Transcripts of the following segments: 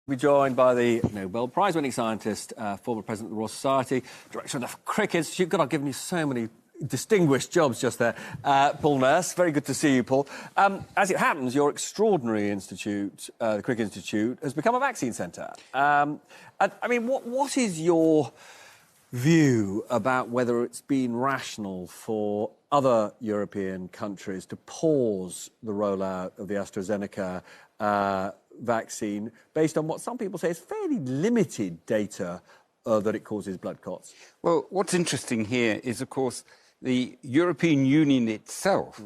We're joined by the Nobel Prize-winning scientist, former president of the Royal Society, director of the Cricket Institute. God, I've given you so many distinguished jobs just there. Paul Nurse, very good to see you, Paul. As it happens, your extraordinary institute, the Cricket Institute, has become a vaccine centre. I mean, what is your view about whether it's been rational for other European countries to pause the rollout of the AstraZeneca vaccine based on what some people say is fairly limited data that it causes blood clots? Well, what's interesting here is, of course, the European Union itself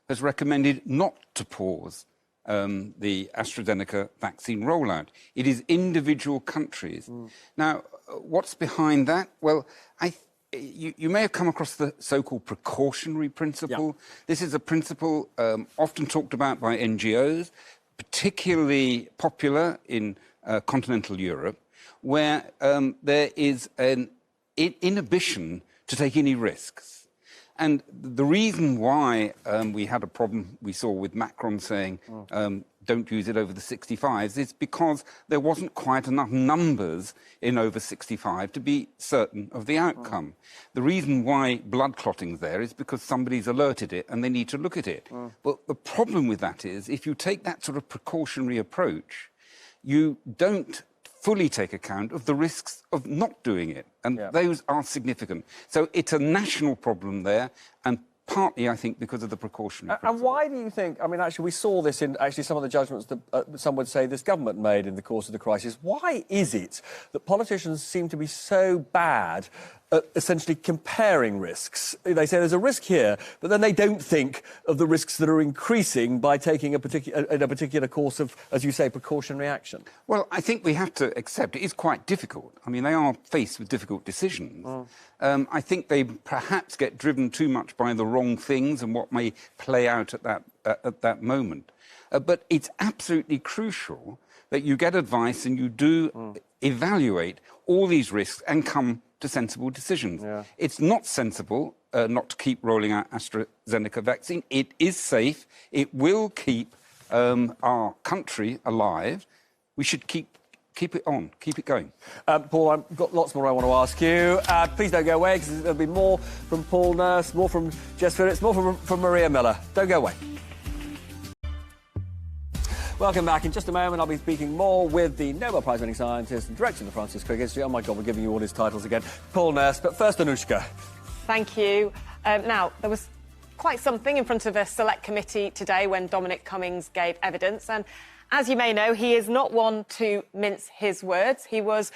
has recommended not to pause the AstraZeneca vaccine rollout. It is individual countries. Now, what's behind that? Well, you may have come across the so-called precautionary principle. Yeah. This is a principle often talked about by NGOs, particularly popular in continental Europe, where there is an inhibition to take any risks. And the reason why we had a problem we saw with Macron saying don't use it over the 65s is because there wasn't quite enough numbers in over 65 to be certain of the outcome. The reason why blood clotting's there is because somebody's alerted it and they need to look at it. But the problem with that is if you take that sort of precautionary approach, you don't fully take account of the risks of not doing it, and those are significant. So it's a national problem there, and partly, I think, because of the precautionary principle. And why do you think, I mean, actually, we saw this in some of the judgments that some would say this government made in the course of the crisis. Why is it that politicians seem to be so bad at essentially comparing risks? They say there's a risk here, but then they don't think of the risks that are increasing by taking a particular course of, as you say, precautionary action. Well, I think we have to accept it is quite difficult. I mean, they are faced with difficult decisions. I think they perhaps get driven too much by the wrong things and what may play out at that moment. But it's absolutely crucial that you get advice and you do evaluate all these risks and come to sensible decisions. It's not sensible not to keep rolling out AstraZeneca vaccine. It is safe. It will keep our country alive. We should keep it on, keep it going. Paul, I've got lots more I want to ask you. Please don't go away, because there'll be more from Paul Nurse, more from Jess Phillips, more from Maria Miller. Don't go away. Welcome back. In just a moment, I'll be speaking more with the Nobel Prize-winning scientist and director of the Francis Cricket Institute. Oh, my God, we're giving you all his titles again. Paul Nurse, but first, Anushka. Thank you. Now, there was quite something in front of a select committee today when Dominic Cummings gave evidence. And as you may know, he is not one to mince his words. He was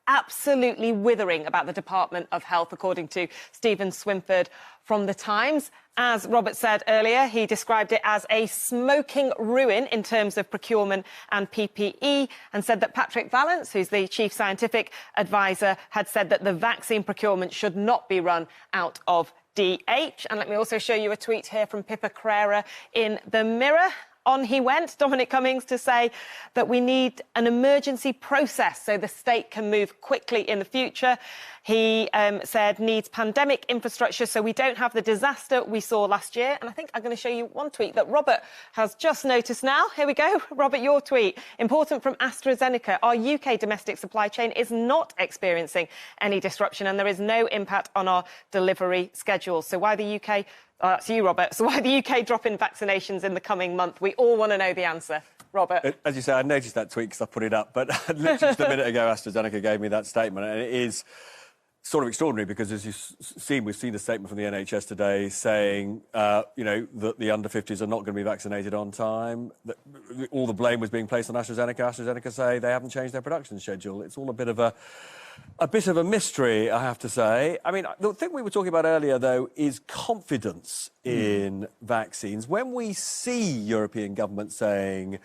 absolutely withering about the Department of Health, according to Stephen Swinford from The Times. As Robert said earlier, he described it as a smoking ruin in terms of procurement and PPE, and said that Patrick Vallance, who's the chief scientific advisor, had said that the vaccine procurement should not be run out of DH. And let me also show you a tweet here from Pippa Crerar in The Mirror. On he went, Dominic Cummings, to say that we need an emergency process so the state can move quickly in the future. He said needs pandemic infrastructure so we don't have the disaster we saw last year. And I think I'm going to show you one tweet that Robert has just noticed now. Here we go. Robert, your tweet. Important from AstraZeneca. Our UK domestic supply chain is not experiencing any disruption and there is no impact on our delivery schedule. So why the UK... That's you, Robert. So why the UK drop in vaccinations in the coming month? We all want to know the answer. Robert. As you say, I noticed that tweet because I put it up, but literally just a minute ago, AstraZeneca gave me that statement, and it is sort of extraordinary because, as you've seen, we've seen a statement from the NHS today saying, you know, that the under-50s are not going to be vaccinated on time. That all the blame was being placed on AstraZeneca. AstraZeneca say they haven't changed their production schedule. It's all a bit of a mystery, I have to say. I mean, the thing we were talking about earlier, though, is confidence in vaccines. When we see European governments saying,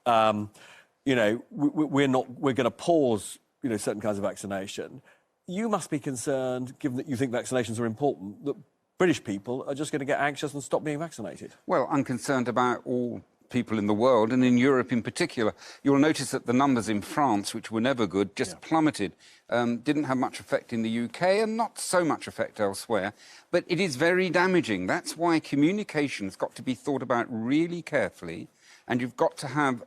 you know, we're going to pause, you know, certain kinds of vaccination, you must be concerned, given that you think vaccinations are important, that British people are just going to get anxious and stop being vaccinated. Well, I'm concerned about all people in the world, and in Europe in particular. You'll notice that the numbers in France, which were never good, just plummeted. Didn't have much effect in the UK and not so much effect elsewhere. But it is very damaging. That's why communication's got to be thought about really carefully. and you've got to have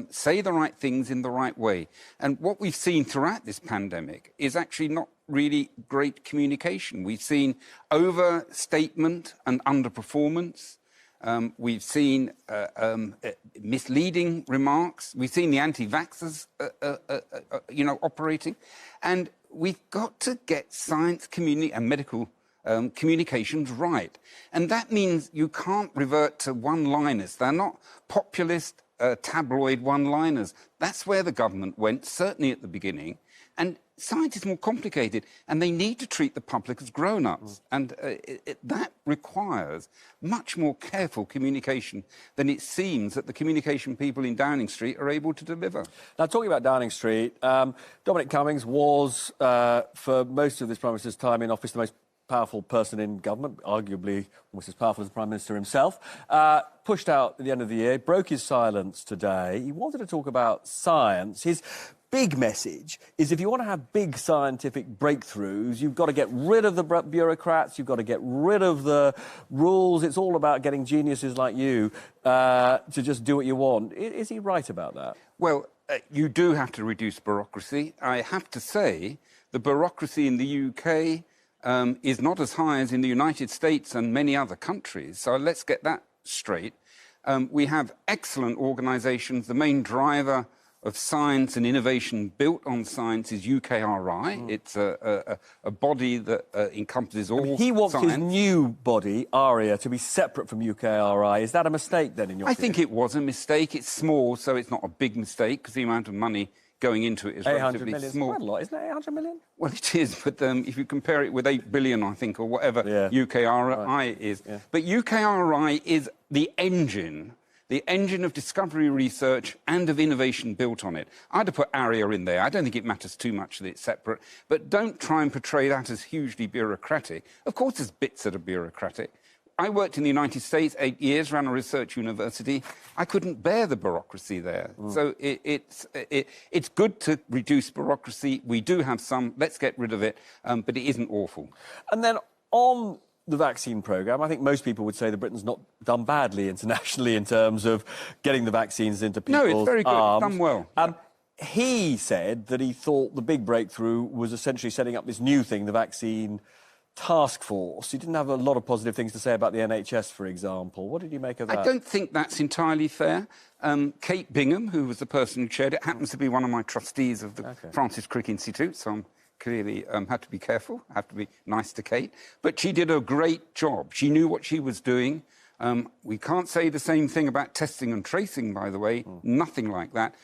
say the right things in the right way. And what we've seen throughout this pandemic is actually not really great communication. We've seen overstatement and underperformance. We've seen misleading remarks. We've seen the anti-vaxxers, operating. And we've got to get science community and medical communications right. And that means you can't revert to one-liners. They're not populist, tabloid one-liners. That's where the government went, certainly at the beginning. And science is more complicated, and they need to treat the public as grown-ups. And that requires much more careful communication than it seems that the communication people in Downing Street are able to deliver. Now, talking about Downing Street, Dominic Cummings was, for most of this Prime Minister's time in office, the most powerful person in government, arguably almost as powerful as the Prime Minister himself, pushed out at the end of the year, broke his silence today. He wanted to talk about science. His big message is if you want to have big scientific breakthroughs, you've got to get rid of the bureaucrats, you've got to get rid of the rules. It's all about getting geniuses like you to just do what you want. Is he right about that? Well, you do have to reduce bureaucracy. I have to say the bureaucracy in the UK is not as high as in the United States and many other countries. So let's get that straight. We have excellent organisations. The main driver of science and innovation built on science is UKRI. It's a body that encompasses all science. He wants his new body, ARIA, to be separate from UKRI. Is that a mistake, then, in your opinion? I think it was a mistake. It's small, so it's not a big mistake, because the amount of money going into it is relatively small. Quite a lot, isn't it? 800 million? Well, it is, but if you compare it with 8 billion, I think, or whatever UKRI is. Yeah. But UKRI is the engine of discovery research and of innovation built on it. I'd have put ARIA in there. I don't think it matters too much that it's separate, but don't try and portray that as hugely bureaucratic. Of course, there's bits that are bureaucratic. I worked in the United States 8 years, ran a research university. I couldn't bear the bureaucracy there. So it's good to reduce bureaucracy. We do have some. Let's get rid of it, but it isn't awful. And then on the vaccine programme, I think most people would say that Britain's not done badly internationally in terms of getting the vaccines into people's arms. No, it's very good. It's done well. He said that he thought the big breakthrough was essentially setting up this new thing, the vaccine task force. He didn't have a lot of positive things to say about the NHS, for example. What did you make of that? I don't think that's entirely fair. Kate Bingham, who was the person who chaired it, happens to be one of my trustees of the Francis Crick Institute, so I'm clearly had to be careful, have to be nice to Kate. But she did a great job. She knew what she was doing. We can't say the same thing about testing and tracing, by the way. Nothing like that.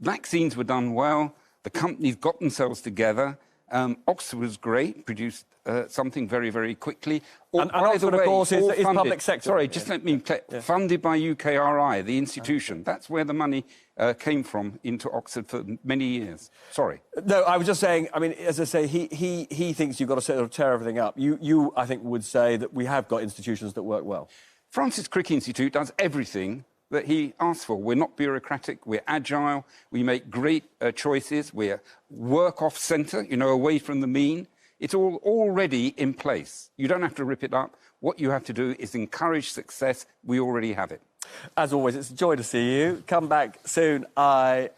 Vaccines were done well. The companies got themselves together. Oxford was great, produced something very, very quickly. And Oxford, of course, is public sector. Sorry, just let me... Funded by UKRI, the institution. That's where the money came from into Oxford for many years. Sorry. No, I was just saying, I mean, as I say, he thinks you've got to sort of tear everything up. You, I think, would say that we have got institutions that work well. Francis Crick Institute does everything that he asked for. We're not bureaucratic, we're agile, we make great choices, we're work-off centre, away from the mean. It's all already in place. You don't have to rip it up. What you have to do is encourage success. We already have it. As always, it's a joy to see you. Come back soon.